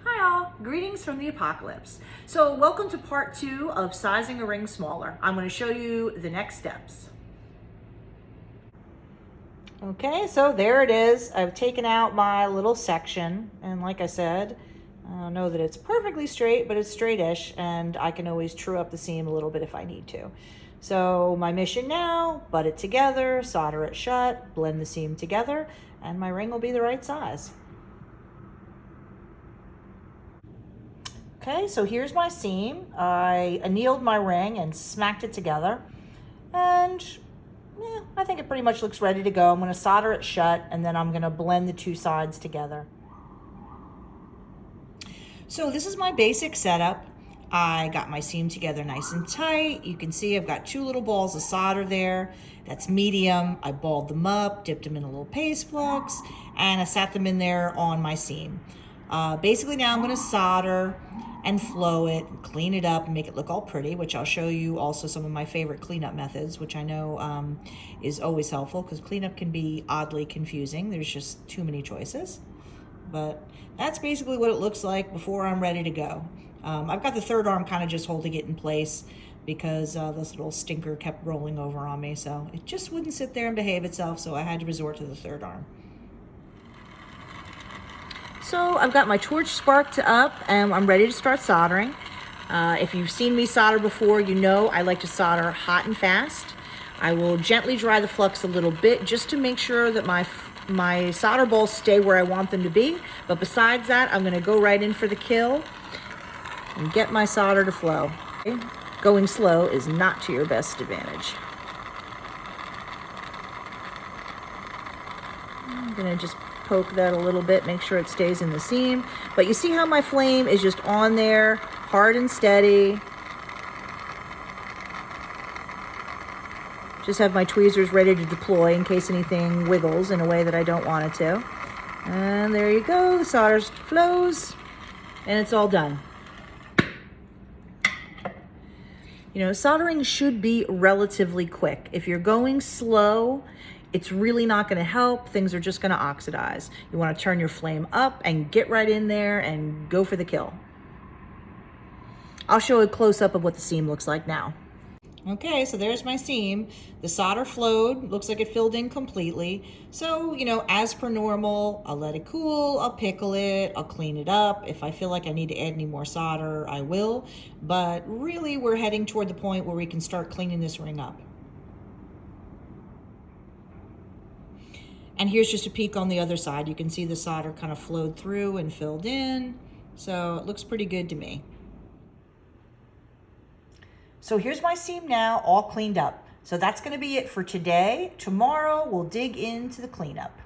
Hi all, greetings from the apocalypse. So welcome to part 2 of sizing a ring smaller. I'm going to show you the next steps. Okay, so there it is. I've taken out my little section, and like I said, I don't know that it's perfectly straight, but it's straightish, and I can always true up the seam a little bit if I need to. So my mission now, butt it together, solder it shut, blend the seam together, and my ring will be the right size. Okay, so here's my seam. I annealed my ring and smacked it together. And yeah, I think it pretty much looks ready to go. I'm gonna solder it shut and then I'm gonna blend the two sides together. So this is my basic setup. I got my seam together nice and tight. You can see I've got two little balls of solder there. That's medium. I balled them up, dipped them in a little paste flux, and I sat them in there on my seam. Basically now I'm gonna solder and flow it, clean it up, and make it look all pretty, which I'll show you also some of my favorite cleanup methods, which I know is always helpful because cleanup can be oddly confusing. There's just too many choices. But that's basically what it looks like before I'm ready to go. I've got the third arm kind of just holding it in place because this little stinker kept rolling over on me, so it just wouldn't sit there and behave itself, so I had to resort to the third arm. So I've got my torch sparked up and I'm ready to start soldering. If you've seen me solder before, you know I like to solder hot and fast. I will gently dry the flux a little bit just to make sure that my solder balls stay where I want them to be. But besides that, I'm gonna go right in for the kill and get my solder to flow. Okay? Going slow is not to your best advantage. I'm gonna just poke that a little bit, make sure it stays in the seam. But you see how my flame is just on there, hard and steady. Just have my tweezers ready to deploy in case anything wiggles in a way that I don't want it to. And there you go, the solder flows, and it's all done. You know, soldering should be relatively quick. If you're going slow, it's really not gonna help. Things are just gonna oxidize. You wanna turn your flame up and get right in there and go for the kill. I'll show a close-up of what the seam looks like now. Okay, so there's my seam. The solder flowed, looks like it filled in completely. So, you know, as per normal, I'll let it cool, I'll pickle it, I'll clean it up. If I feel like I need to add any more solder, I will. But really, we're heading toward the point where we can start cleaning this ring up. And here's just a peek on the other side. You can see the solder kind of flowed through and filled in. So it looks pretty good to me. So here's my seam now, all cleaned up. So that's gonna be it for today. Tomorrow, we'll dig into the cleanup.